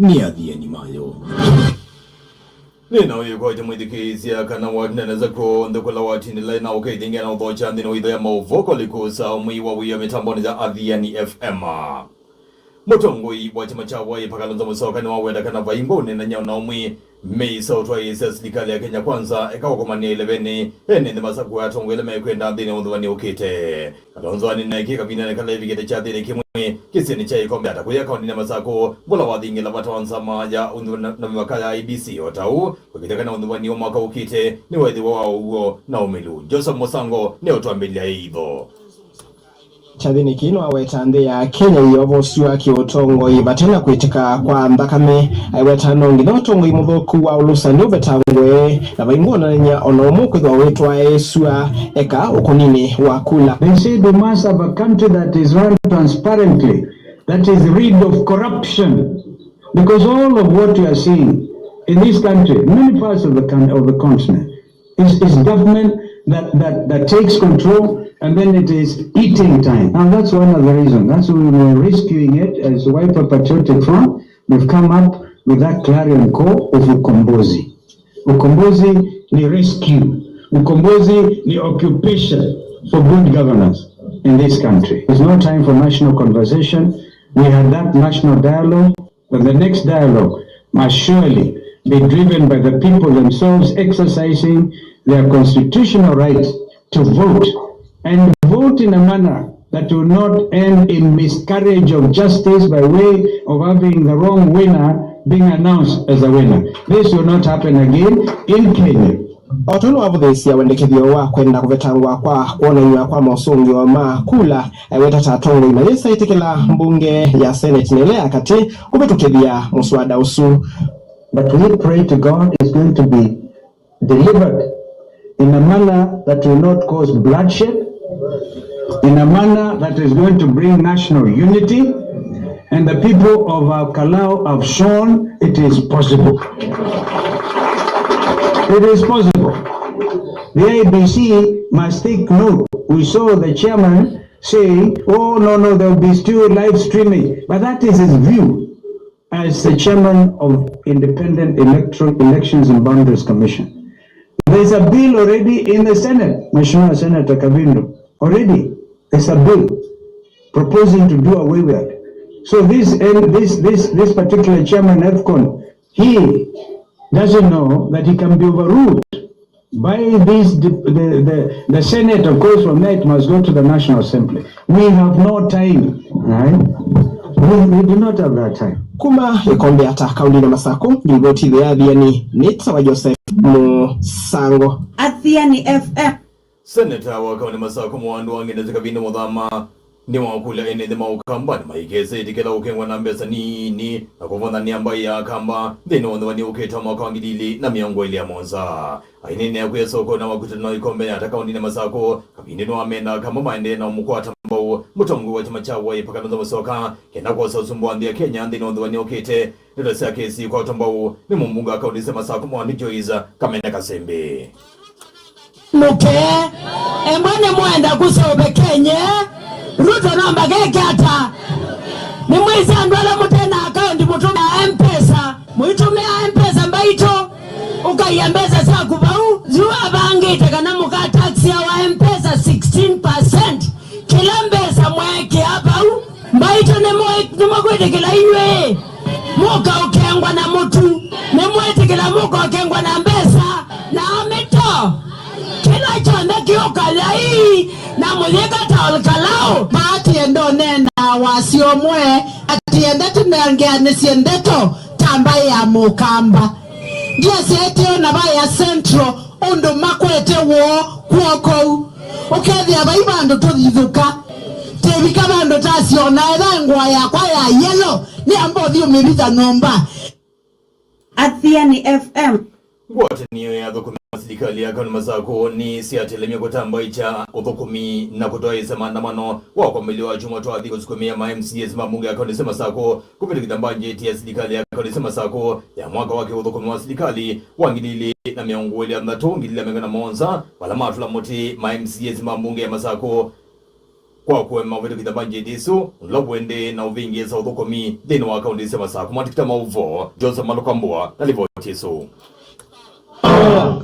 ni Athiani mayo. Nina uyu kwa ite mwithikizia kana watineneza ko ndukula watini laina ukaitingia na udhocha ndino idho ya mauvoko likusa umwiwa wiya mitamboni za Athiani FM. Mutongoi wa chama cha wai pakalonza musoka ni waweda kana vaimboni na nyao na umwi Meisa utwa isa serikali ya Kenya Kwanza ekawa kumania 11 ene ndemasa kuwa tongo ele mekwenda ndine udhwani ukite kalonzo wani na ikika vina na kala hivi cha dhine kimwe kisi ni chai kombe hata kuya kauni na masako mula wadhingi la wata wansama ya undhwani na mwakala IBC watau kukitaka na undhwani umaka ukite ni waidhi wao uo na umilu Joseph Mosango ni utuambilia hivyo Chathini kino awetande ya Kenya yovosua kiotongo ibatena kuitika kwa mbakame awetano ngino tongo imuthoku wa ulusani ubetangwe na vaingona nya onomu kwithwa wetwa esua eka ukunini wa kula. They say they must have a country that is run transparently, that is rid of corruption, because all of what you are seeing in this country, many parts of the continent, is government that takes control. And then it is eating time. And that's one of the reasons. That's why we're rescuing it as Wiper Patriotic Front. We've come up with that clarion call of Ukombozi. Ukombozi ni rescue. Ukombozi ni occupation for good governance in this country. There's no time for national conversation. We had that national dialogue, but the next dialogue must surely be driven by the people themselves exercising their constitutional right to vote. And vote in a manner that will not end in miscarriage of justice by way of having the wrong winner being announced as a winner. This will not happen again in Kenya. Otono wabuthisia wendekithio wa kwenda kuvetangwa kwa kuonanywa kwa mosungi wa makula weta tatongo imalisa itikila mbunge ya Senate nilea kati kubetukithia muswada usu. But we pray to God is going to be delivered in a manner that will not cause bloodshed, in a manner that is going to bring national unity, and the people of our Kalau have shown it is possible. It is possible. The ABC must take note. We saw the chairman saying, oh no, there will be still live streaming, but that is his view as the chairman of Independent Elections and Boundaries Commission. There is a bill already in the Senate, Mheshimiwa Senator Kavindu. Already, there's a bill proposing to do away with it. So this particular chairman EFCON, he doesn't know that he can be overruled by this. The Senate, of course, from that must go to the National Assembly. We have no time, right? We do not have that time. Kuma ikombe ata kauli na masako ngoti the Athiani Nita wa Joseph Mosango Athiani FM. Senator wa kauni masako mwandu wangi na zikabini mwadhama ni wakula ene dhima ukamba ni maikese itikela ukengwa na mbesa nini na kufanda ni ambaye ya kamba dhino wani uketa mwaka wangidili na miongo ili ya monza ainene ya kuya soko na wakutana ikombe ya atakauni na masako kabini no amenda kama maende na umukwata mbao mutongu wa chama cha wai pakanoza masoka kenda kwa usumbu ya Kenya dhino wani ukete nilo siya kesi kwa utambao ni mumunga kauni sema sako mwani joiza kamene kasembe Muke embone mwenda kusobe Kenya Ruto namba gekata ni mwezi andwala mutena akaunti mutumia M-Pesa muitumia M-Pesa mbaito ukaiambeza saa kubau zuwa bangi itakana muka taxi ya wa M-Pesa 16% kila mbesa mweke hapa mbaito ni mwkwete kila iwe muka ukengwa na mutu ni mwete kila muka ukengwa na mbesa na amito kila chanda kioka lai na mwenyeга taolkalao maatiendo nena wasiomwe atiende tunengea nisiendeto tamba ya mukamba ndia sietio na baya central undu makwete wo kuoko ukethi abaibando tuthithuka tebika bando tasiona edangwa yakwa ya yellow ni ambothi umirita nomba Athiani FM. Wote niyo ya dhukumi serikali ya kauni masako ni siatelemia kutamba icha udhukumi na kutoa isa maandamano wa kwa mbili wa chuma toa dhiko sukumia ma MCS mambunge ya kauni sema sako kupita kitambanje ya serikali ya kauni sema sako ya mwaka wake udhukumi wa serikali wangidili na miongweli ya mnato ngidili ya mengana monza wala matula moti ma MCS mambunge ya masako kwa kuema vitu kitha budget isu lobwende na uvingi sa uthukomi thini wa kaunti cia Masaku matikita mauvo Joseph Malukambua na ripoti isu.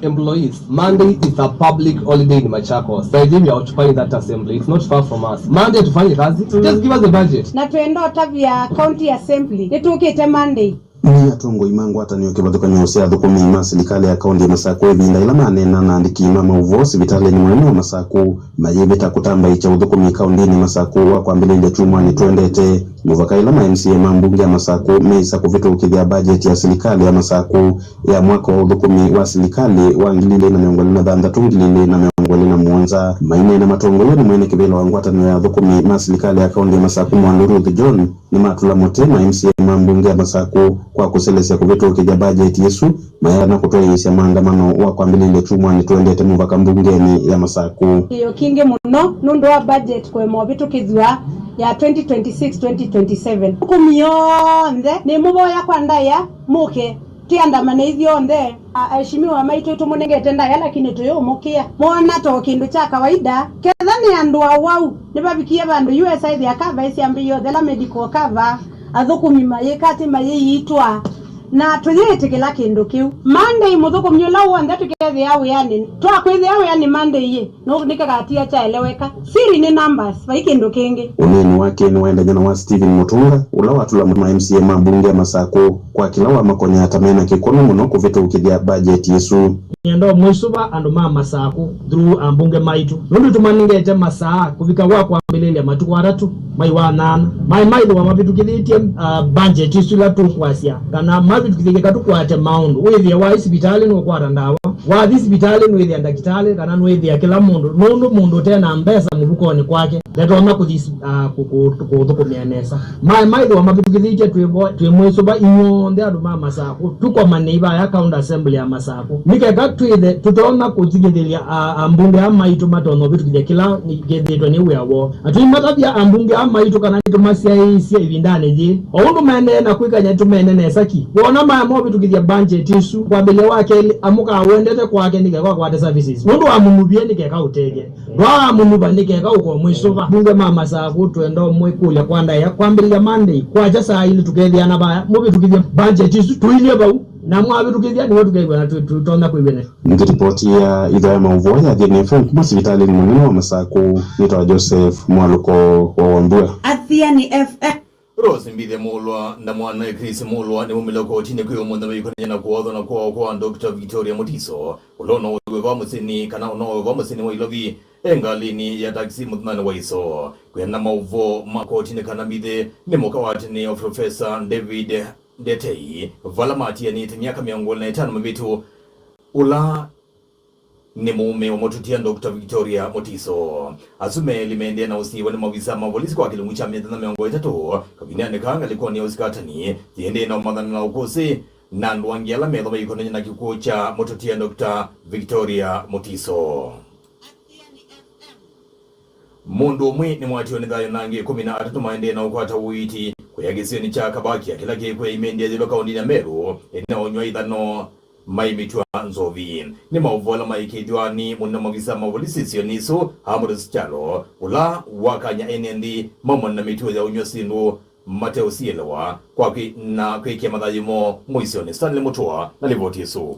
Employees, Monday is a public holiday in Machakos. The idea we are occupying that assembly. It's not far from us. Monday tufanye kazi. Just give us the budget. Na tuenda tabia county assembly. Nitukite Monday. Ni atongo imangu hata niyo kibathukanyo cia thukumi ma serikali ya kaunti ya Masaku evinda ila manena na andiki mama uvo sibitali ni mwene wa Masaku mayebeta kutamba icha uthukumi kaunti ni Masaku wa kwambilinde chumwani twendete muvaka ila ma MCA mambunge ya Masaku meisa kuvitukithia budget ya serikali ya Masaku ya mwaka wa uthukumi wa serikali wa 2026 maine na matongolo ni mwene kibela wa ngwatanio ya thukumi ma serikali ya kaunti ya Masaku Mwandu Ruth John ni matula motema MCA mambunge ya Masaku kwa kuselesya kuvitukithia budget yesu mayana na kutoyesya maandamano wa kwambilinde chumwani twendete muvaka mbungeni ya Masaku iyo kinge muno nundu wa budget kwe movitukithwa ya 2026-2027 kumiyonde ni muboya kwa ndaya muke tiandamane ithionde aheshimiwa maitu tumunengete ndaya lakini tuyumukia mwana to kindu cha kawaida ketha ni andu awau ni babikie bandu USAID akava isiambiyo thela medical cover athukumi mayikati mayitwa na tuyete kila kindu kiu Monday muthukumi ula wonde tukethi yawe yani twakwithi yawe yani Monday ye no nikagatia cha eleweka siri ni numbers vai kindu kingi uneni wake ni waenda jana wa Steven Mutunga ula watula ma MCA mabunge ya Masaku kwa kila wa makonya atamena kikono muno kuvitukithia budget yesu ndo mwisuba andu ma Masaku through ambunge maitu nundu tumaningete masaa kuvika wa kwambilile matuku 3 mai wa 8 mai wa mavitukithite budget yesu la tukwasya kana mavitukithike katukwate maundu withia wa hospitali no kwara ndawa wa hospitali no withia ndakitali kana no withia kila mundu nundu mundu tena mbesa mubukoni kwake letoma kuthisi kuthukumianesa mai wa mavitukithite twimwisuba inyonde andu ma Masaku tuko maneiba ya county assembly ya Masaku nikeka twithe tutona kuthigithiria ambunge amaitu matono bitukithia kila nigethitwe ni wiawo atuimatabia ambunge amaitu kana tumasia ivindane ji oundu mene na kwikanya tumene nesaki wona mamo bitukithia budget isu kwambile wake amuka wendete kwake nikeka kwate services nundu amunubie nikeka utege wa amunuba nikeka uko mwisuba bunge ma Masaku twendo mwikulia kwanda ya kwambilia Monday kwaja saa ili tukethiana baya mubitukithia budget isu tuilie bau na mwabitukithia ni watu kaigwa tutona kuibene ngiripoti ya idhaa ya mauvo ya Athia FM kuma sibitali ni mwene wa Masaku nitwa Joseph Mwaluko wa Wambua Athia ni FM Rose mbithe mulwa na mwana Chris mulwa ni mumiloko tine kuyo mwanda mekone na kuwadho na kwa Dr. Victoria Mutiso ulono uwe musini kana uwe musini wa ilovi engalini ya taxi mutnani wa iso kuyana mauvo makotine kana mbithe ni moka watini wa Professor David Detei valamati ya niti miaka 505 mabitu ula ni mume wa motutia Dr. Victoria Mutiso asume limeendea na usiwa ni mawisa mavolisi kwa kilungu cha 303 kabiniani kanga likuwa ni usikatani tiende na umadhani na ukusi na nduangiala medho mayikonenye na kikuo cha motutia Dr. Victoria Mutiso mundu umwe ni mwatiyo ni dhayo nange 13 maende na ukwata uiti kuyagisio ni chaka baki ya kila kekwe imendia zilo kaundi na Meru inaonywa idhano maimitwa nzovi ni mauvola maikidwani muna mavisa mavolisi sioniso Hamurus Chalo ula wakanya enendi mamon na mituwa ya unyo sindu Mateo Sielewa kwa na kweke madhajimo muisioni Stanley Mutua na Livotisu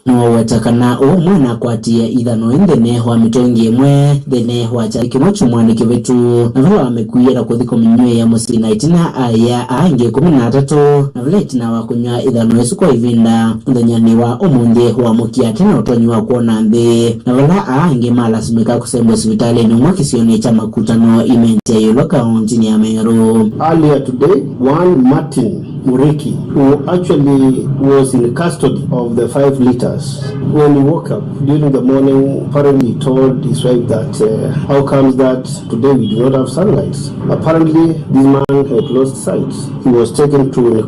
no watakana o mwana kwatia ithano indene hwa mitongi emwe thene hwa cha kimochu mwana kivetu na vile amekuira kuthiko minywe ya musina itina aya ainge 13 na vile itina wa kunywa ithano yesu kwa ivinda thanyani wa omunde hwa mukia tena utonywa kuona mbe na vile ainge malasimika kusembo hospitali ni mwakisioni cha makutano imente yolo kaunti ya Meru. Earlier today, one Martin Muriki, who actually was in custody of the 5 liters, when he woke up during the morning, apparently told his wife that how comes that today we do not have sunlight. Apparently, this man had lost sight. He was taken to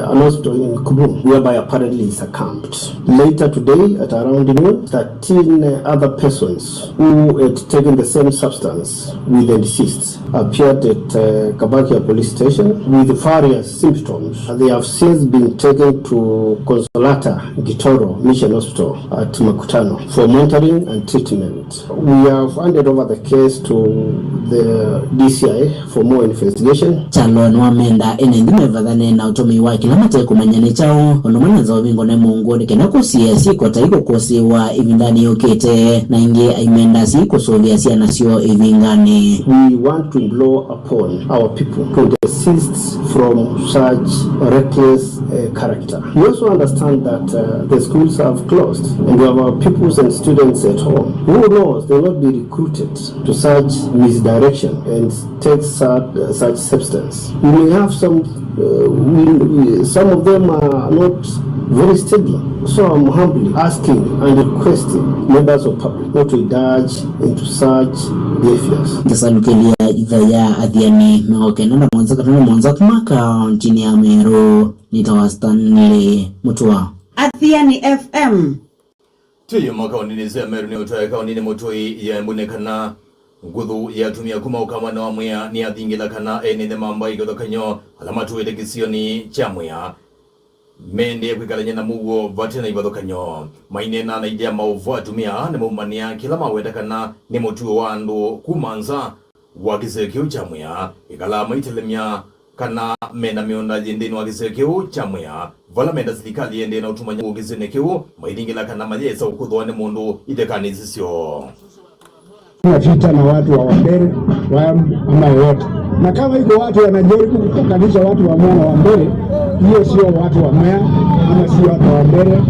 an hospital in Kubum, whereby apparently he succumbed. Later today, at around noon, 13 other persons who had taken the same substance with the deceased appeared at Kabakia police station with various symptoms They have since been taken to Consolata Gitoro Mission Hospital at Makutano for monitoring and treatment. We have handed over the case to the DCI for more investigation. Chalon wamenda enendime vadhane na utumi wa kila mate kumanyani chao onomana za wabingo na mungu ni kena kusia siko taiko kusiwa ivindani yokete na inge aimenda siko sovia siya nasio ivingani. We want to blow upon our people to desist from such reckless character. We also understand that the schools have closed and we have our pupils and students at home. Who knows, they will not be recruited to such misdirection and take such substance. We may have some of them are not very stable. So I'm humbly asking and requesting members of public not to indulge into such behaviors. Tasalukelia idhaya adhiani meoke nanda mwanza kumaka nchini ya Meru nitawastanile mutua Adhiani FM Tiyo makaunini za Meru ni utoya kaunini mutui ya mbunekana ngudhu ya tumia kuma ukamwana wa mwea ni adhingila kana enene mamba ikoto kanyo alamatu edekisio ni chamwea mende kwikalanya na mugo vatena ibado kanyo mainena na idea mauvu atumia na mumania kila maweta kana ni mutu wa andu kumanza wakisekio chamwea ikala maitelemia kana mena mionda jendeni wakisekio chamwea vala menda serikali yende na utumanya ukizenekio maidingila kana majesa ukudhoane mundu itekani sisio vita na watu wa Wambere ama wote, na kama iko watu wanajaribu kutokanisha watu wa Mwea na Wambere, hiyo sio watu wa Mwea ama sio watu wa Wambere,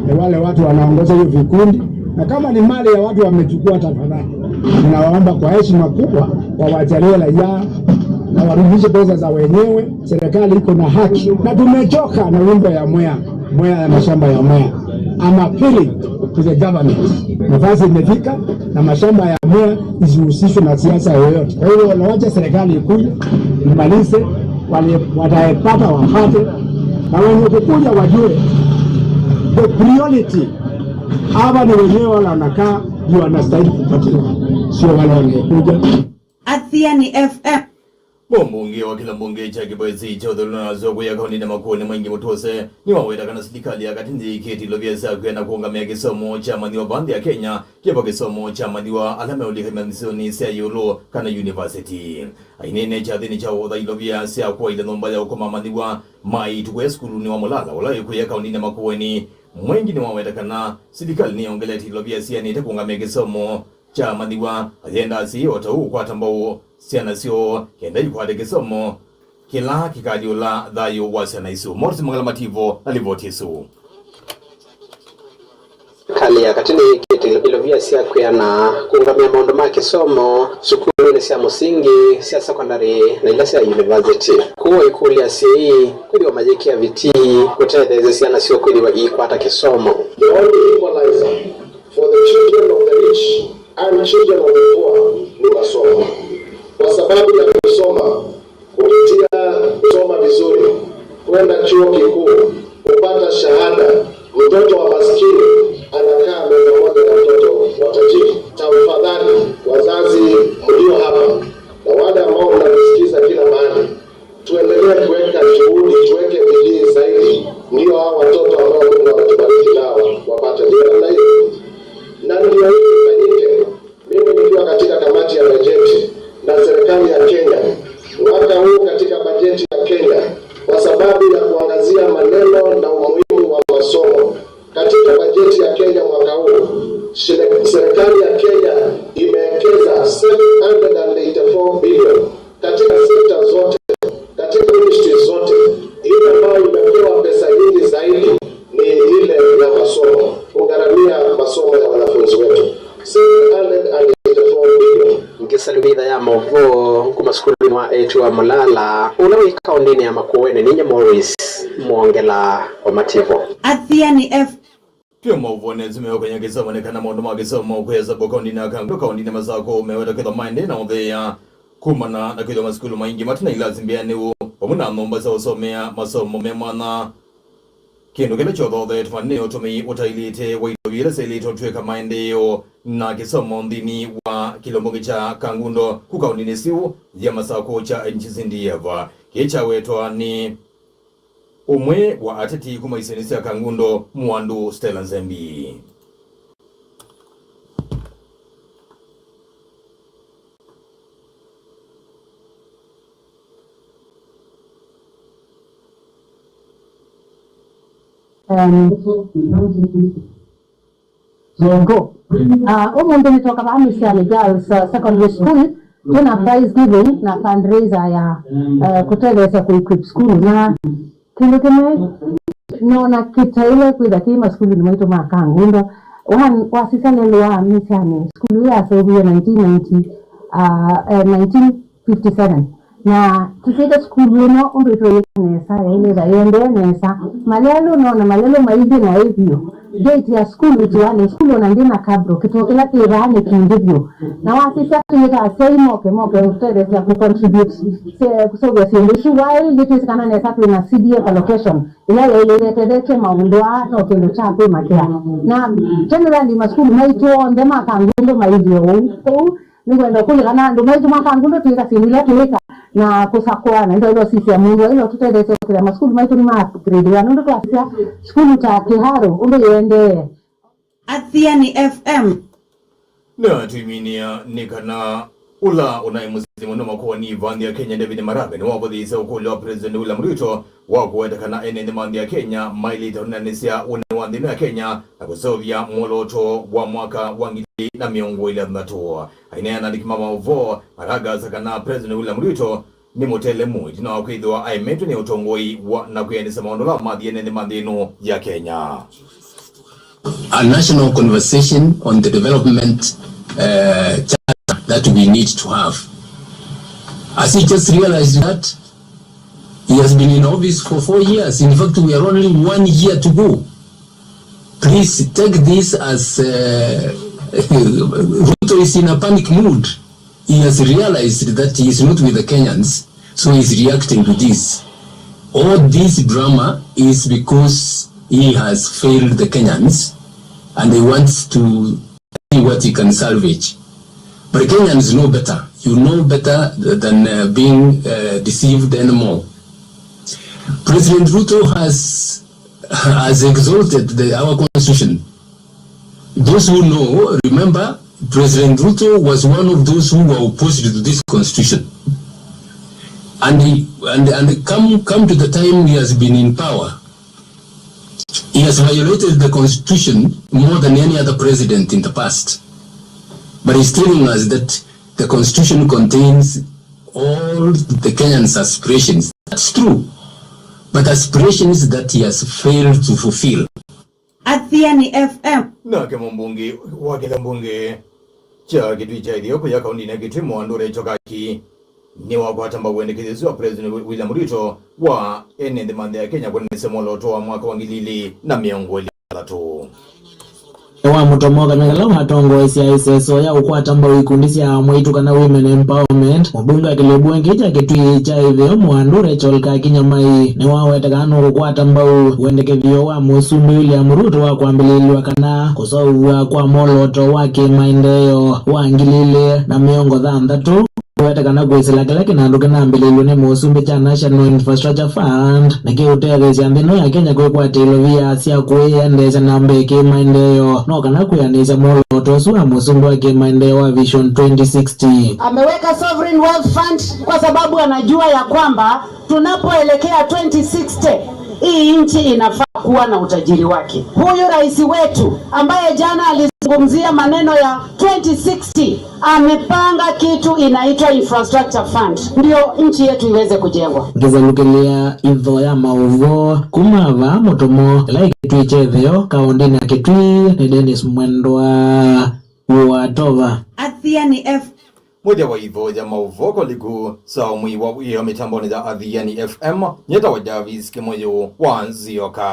ni wale watu wanaongoza hiyo vikundi, na kama ni mali ya watu wamechukua, tafadhali ninawaomba kwa heshima kubwa wawajalie raia na warudishe pesa za wenyewe. Serikali iko na haki na tumechoka na wimbo ya Mwea ya mashamba ya Mwea. I'm appealing to the government. Nafasi imefika na mashamba ya Mwea isihusishwe na siasa yoyote. Kwa hiyo nawacha serikali ikuje imalize, wale wataepata wapate, na wenye kukuja wajue the priority. Hapa ni wenyewe wala wanakaa ndio wanastahili kupatiwa, sio wale wanakuja. Adhiani FM Mbunge wa kila mbunge cha Kibwezi cha udhuluna zogo ya kaunti na makuoni mwingi mutose ni waweta kana serikali ya katindi kiti lovyesa kwenda kuongamia kisomo cha maniwa bandi ya Kenya kipo kisomo cha maniwa alame ulihimanisoni sia yolo kana university ainene cha dhini cha uodha ilovyesa kwa ila nomba ya ukoma maniwa mai tuwe skulu ni wa mulala wala yuko ya kaunti na makuoni mwingi ni waweta kana serikali ni ongeleti lovyesa ni takuongamia kisomo cha maniwa agenda si otau kwa tambao siana sio kenda yukwade kisomo kila kikadiola dhayo wasiana isu morsi mangala mativo alivotisu kali ya katini kiti ilovia siya kuyana kuungamia maondo ma kisomo sukulu ni siya musingi siya secondary na ila siya university kuwa ikuli ya siya kuli wa majeki ya viti kutedeze siya na sio kuli wa ikwata kisomo. The only equalizer for the children of the rich and children of the poor ni masomo. Kwa sababu ya kusoma, kupitia kusoma vizuri, kwenda chuo kikuu, kupata shahada, mtoto wa maskini anakaa meza moja na mtoto wa tajiri. Tafadhali wazazi mlio hapa na wale ambao mnasikiza kila mahali, tuendelee kuweka juhudi, tuweke bidii zaidi, ndio hao watoto ambao Mungu anatubariki nao wapate jina hili. Na ndio ifanyike. Mimi nikiwa katika kamati ya bajeti na serikali ya Kenya mwaka huu katika bajeti ya Kenya, kwa sababu ya kuangazia maneno na umuhimu wa masomo katika bajeti ya Kenya mwaka huu, serikali ya Kenya imewekeza 784 bilioni katika sekta zote, katika ministry zote. Ile ambayo imepewa pesa nyingi zaidi ni ile ya masomo, kugharamia masomo ya wanafunzi wetu. 784 bilioni. Ngisalubida ya movo kuma skulu wa etu wa mulala unawi kaundini ya makuweni ninye Morris mwongela wa mativo. Adhiani F Pia mavone zimeo kwenye kisomo nekana maondo ma kisomo kweza bokaundini akango kaundini mazako umeweta kitha maende na udhea kumana na kitha maskulu maingi matina ilazimbia niu wamuna nomba za usomea masomo memana kendo kile chodhode tufane otumi utailite waidovile selito tuweka maendeo na kisomo ndini wa kilombongi cha Kangundo kukaundini siu ya masako cha nchi zindiyeva kicha wetwa ni umwe wa ateti kumaisenesi ya Kangundo Mwandu Stella Nzembi. Zongo. Umuntu nitoka Amisali Girls Secondary School. Tuna prize giving na fundraiser ya kuteleza ku-equip school na kindu kimwe nona kitaile kwitha kima skulu ni maitu ma Kangundo wasisalelo wa Amisali skulu ya sebiya 1957 na tusika skulu no umbeto nesa ile da yende nesa malelo nona malelo maidi na hivyo date ya skulu tuane skulu na ndina kabro kitokela kirane kindivyo na wasisa tuita sei moke utere ya kucontribute kusogea sindishu while litis kana nesa na CDF allocation ile tedeke maundoa no kendo chape makia na generally maskulu maito ndema Kangundo maivyo ningwenda kule kana ndo maito Kangundo tuika sindila tuika na kusakwana ndio sisi ya Mungu ile tuteleze kwa maskulu maito ni ma-upgrade ya ndo kwa skulu ta Kiharo yende Athiani FM na tuiminia nikana ula unaimuzimu numa kuwa ni vandi ya Kenya David Maraga ni wabadhiisa ukuli wa President William Ruto wakuweta kana ene mandi ya Kenya mailita unanesia unawandinu ya Kenya na kusovya mwoloto wa mwaka wangili na miongo ili adnatua hainea nikimama uvo Maraga sakana President William Ruto ni motele mwiti na wakuidwa aimetu ni utongoi na kuyenisa maondola madhi ene mandinu ya Kenya. A national conversation on the development charter that we need to have. As he just realized that he has been in office for 4 years. In fact, we are only 1 year to go. Please take this as Ruto is in a panic mood. He has realized that he is not with the Kenyans, so he is reacting to this. All this drama is because he has failed the Kenyans and he wants to see what he can salvage. But Kenyans know better. You know better than being deceived anymore. President Ruto has exalted our constitution. Those who know, remember, President Ruto was one of those who were opposed to this constitution. And come to the time he has been in power, he has violated the constitution more than any other president in the past. But he's telling us that the constitution contains all the Kenyans' aspirations. That's true. But aspirations that he has failed to fulfill. Athiani FM. Na kama mbunge wakila mbunge cha kitu cha Ethiopia ya kaunti na kitu mwandure chokaki ni wakwatamba uendekezi wa President William Ruto wa ene mande ya Kenya kwa nisemoloto wa mwaka wa 2023. Wa mutomoga megalo matongo SISO ya ukwatamba wikundisia mwitu kana women empowerment mubunga ya kilebu engeja kitu cha hivyo mwandure cholka kinyamai ni waweta kano ukwatamba uendekevyo wa Musumbi William Ruto wa kuambililiwa kana kusowa kwa moloto wake maendeleo wa ngilile na miongo thandatu weta kana kweselakilaki na nduke na mbililo ni Musumbi cha National Infrastructure Fund na kiutegezi andino ya Kenya kwa telovia siya kuendesha na mbeki maendeleo no kana kuyanisha moloto suwa Musumbi wake maendeleo wa Vision 2060. Ameweka Sovereign Wealth Fund kwa sababu anajua ya kwamba tunapoelekea 2060 hii nchi inafaa kuwa na utajiri wake. Huyu rais wetu ambaye jana alizungumzia maneno ya 2060 amepanga kitu inaitwa Infrastructure Fund ndio nchi yetu iweze kujengwa. Ngizalukelea idho ya mauvo kumava mutomo like tuichetheo kaunti na kitui ni Dennis Mwendwa wa Tova. Athiani F. Moja wa hivyo ya mauvoko liku sao mwiwa ya mitamboni za Athiani FM nyeta wa Davis Kimoyo wa Nzioka.